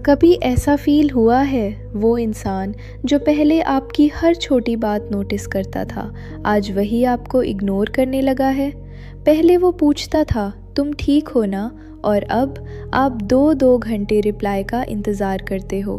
कभी ऐसा फील हुआ है वो इंसान जो पहले आपकी हर छोटी बात नोटिस करता था, आज वही आपको इग्नोर करने लगा है। पहले वो पूछता था तुम ठीक हो ना, और अब आप 2-2 घंटे रिप्लाई का इंतज़ार करते हो।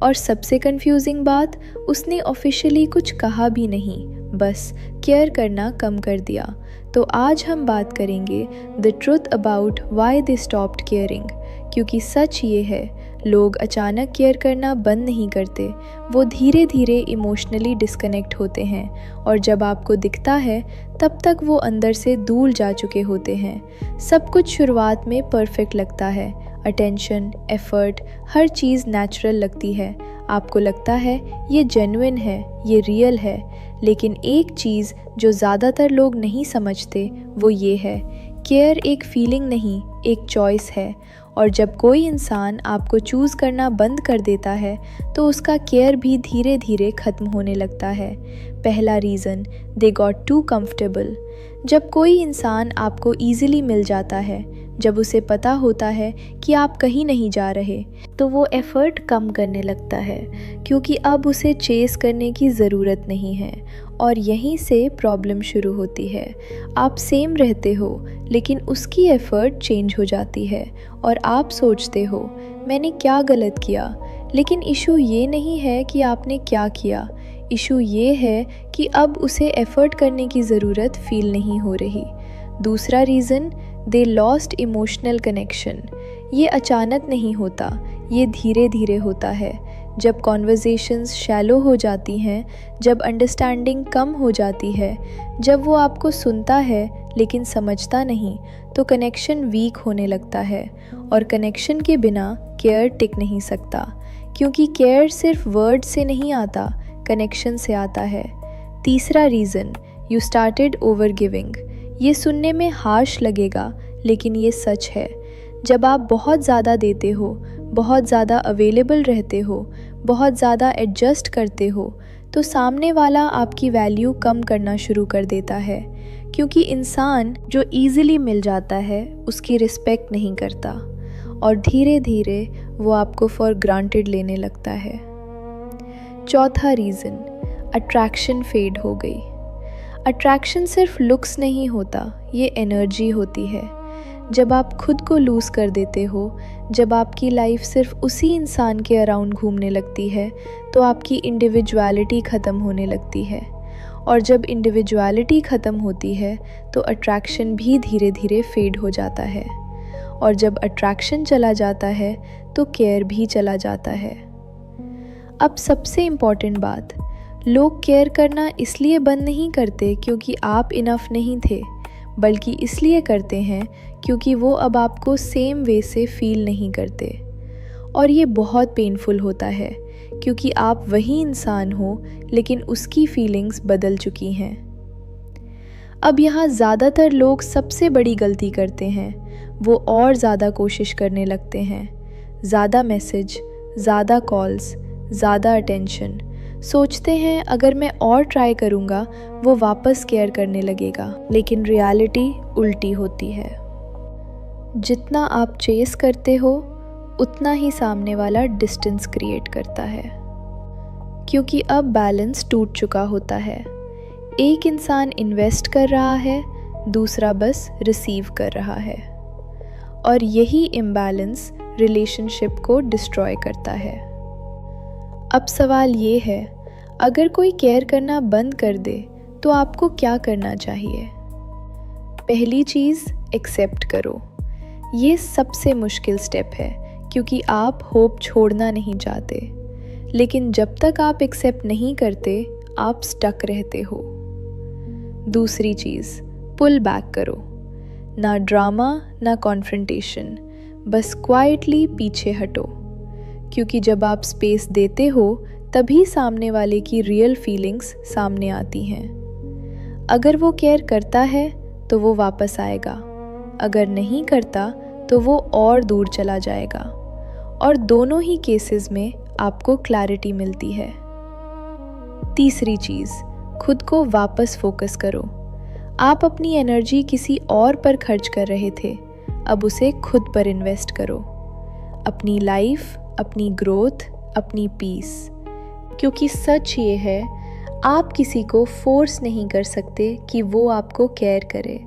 और सबसे कंफ्यूजिंग बात, उसने ऑफिशियली कुछ कहा भी नहीं, बस केयर करना कम कर दिया। तो आज हम बात करेंगे the truth about why they stopped caring. क्योंकि सच ये है, लोग अचानक केयर करना बंद नहीं करते, वो धीरे धीरे इमोशनली डिस्कनेक्ट होते हैं, और जब आपको दिखता है तब तक वो अंदर से दूर जा चुके होते हैं। सब कुछ शुरुआत में परफेक्ट लगता है, अटेंशन, एफर्ट, हर चीज़ नेचुरल लगती है। आपको लगता है ये जेन्युइन है, ये रियल है। लेकिन एक चीज़ जो ज़्यादातर लोग नहीं समझते वो ये है, केयर एक फीलिंग नहीं, एक चॉइस है। और जब कोई इंसान आपको चूज़ करना बंद कर देता है तो उसका केयर भी धीरे धीरे ख़त्म होने लगता है। पहला reason, they got to comfortable. जब कोई इंसान आपको ईज़िली मिल जाता है, जब उसे पता होता है कि आप कहीं नहीं जा रहे, तो वो एफ़र्ट कम करने लगता है, क्योंकि अब उसे चेस करने की ज़रूरत नहीं है। और यहीं से प्रॉब्लम शुरू होती है। आप सेम रहते हो, लेकिन उसकी एफ़र्ट चेंज हो जाती है, और आप सोचते हो मैंने क्या गलत किया। लेकिन इशू ये नहीं है कि आपने क्या किया, इशू ये है कि अब उसे एफ़र्ट करने की ज़रूरत फ़ील नहीं हो रही। दूसरा reason, they lost emotional connection. ये अचानक नहीं होता, ये धीरे धीरे होता है। जब कॉन्वर्सेशंस शैलो हो जाती हैं, जब अंडरस्टैंडिंग कम हो जाती है, जब वो आपको सुनता है लेकिन समझता नहीं, तो कनेक्शन वीक होने लगता है। और कनेक्शन के बिना केयर टिक नहीं सकता, क्योंकि केयर सिर्फ वर्ड से नहीं आता, कनेक्शन से आता है। तीसरा reason, you started over giving. ये सुनने में हार्श लगेगा, लेकिन ये सच है। जब आप बहुत ज़्यादा देते हो, बहुत ज़्यादा अवेलेबल रहते हो, बहुत ज़्यादा एडजस्ट करते हो, तो सामने वाला आपकी वैल्यू कम करना शुरू कर देता है। क्योंकि इंसान जो ईज़िली मिल जाता है उसकी रिस्पेक्ट नहीं करता, और धीरे धीरे वो आपको फॉर ग्रांटेड लेने लगता है। चौथा रीज़न, अट्रैक्शन फेड हो गई। अट्रैक्शन सिर्फ लुक्स नहीं होता, ये एनर्जी होती है। जब आप खुद को लूज़ कर देते हो, जब आपकी लाइफ सिर्फ उसी इंसान के अराउंड घूमने लगती है, तो आपकी इंडिविजुअलिटी ख़त्म होने लगती है। और जब इंडिविजुअलिटी ख़त्म होती है तो अट्रैक्शन भी धीरे धीरे फेड हो जाता है। और जब अट्रैक्शन चला जाता है तो केयर भी चला जाता है। अब सबसे इम्पॉर्टेंट बात, लोग केयर करना इसलिए बंद नहीं करते क्योंकि आप इनफ नहीं थे, बल्कि इसलिए करते हैं क्योंकि वो अब आपको सेम वे से फील नहीं करते। और ये बहुत पेनफुल होता है, क्योंकि आप वही इंसान हो लेकिन उसकी फीलिंग्स बदल चुकी हैं। अब यहाँ ज़्यादातर लोग सबसे बड़ी गलती करते हैं, वो और ज़्यादा कोशिश करने लगते हैं। ज़्यादा मैसेज, ज़्यादा कॉल्स, ज़्यादा अटेंशन। सोचते हैं अगर मैं और ट्राई करूँगा वो वापस केयर करने लगेगा, लेकिन रियलिटी उल्टी होती है। जितना आप चेस करते हो उतना ही सामने वाला डिस्टेंस क्रिएट करता है, क्योंकि अब बैलेंस टूट चुका होता है। एक इंसान इन्वेस्ट कर रहा है, दूसरा बस रिसीव कर रहा है, और यही इम्बैलेंस रिलेशनशिप को डिस्ट्रॉय करता है। अब सवाल ये है, अगर कोई केयर करना बंद कर दे तो आपको क्या करना चाहिए? पहली चीज़, एक्सेप्ट करो। ये सबसे मुश्किल स्टेप है, क्योंकि आप होप छोड़ना नहीं चाहते, लेकिन जब तक आप एक्सेप्ट नहीं करते आप स्टक रहते हो। दूसरी चीज़, पुल बैक करो। ना ड्रामा, ना कॉन्फ्रंटेशन, बस क्वाइटली पीछे हटो। क्योंकि जब आप स्पेस देते हो तभी सामने वाले की रियल फीलिंग्स सामने आती हैं। अगर वो केयर करता है तो वो वापस आएगा, अगर नहीं करता तो वो और दूर चला जाएगा। और दोनों ही केसेस में आपको क्लैरिटी मिलती है। तीसरी चीज़, खुद को वापस फोकस करो। आप अपनी एनर्जी किसी और पर खर्च कर रहे थे, अब उसे खुद पर इन्वेस्ट करो। अपनी लाइफ, अपनी ग्रोथ, अपनी पीस। क्योंकि सच ये है, आप किसी को फोर्स नहीं कर सकते कि वो आपको केयर करे,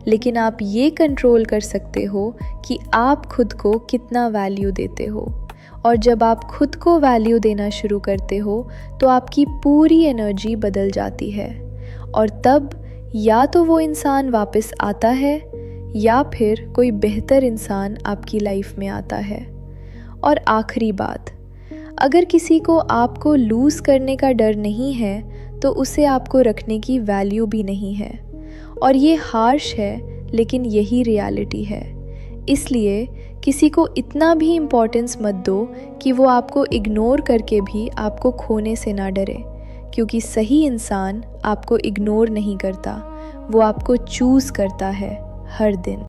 लेकिन आप ये कंट्रोल कर सकते हो कि आप खुद को कितना वैल्यू देते हो। और जब आप खुद को वैल्यू देना शुरू करते हो तो आपकी पूरी एनर्जी बदल जाती है, और तब या तो वो इंसान वापस आता है या फिर कोई बेहतर इंसान आपकी लाइफ में आता है। और आखिरी बात, अगर किसी को आपको लूज़ करने का डर नहीं है तो उसे आपको रखने की वैल्यू भी नहीं है। और ये हार्श है, लेकिन यही रियलिटी है। इसलिए किसी को इतना भी इम्पोर्टेंस मत दो कि वो आपको इग्नोर करके भी आपको खोने से ना डरे, क्योंकि सही इंसान आपको इग्नोर नहीं करता, वो आपको चूज़ करता है हर दिन।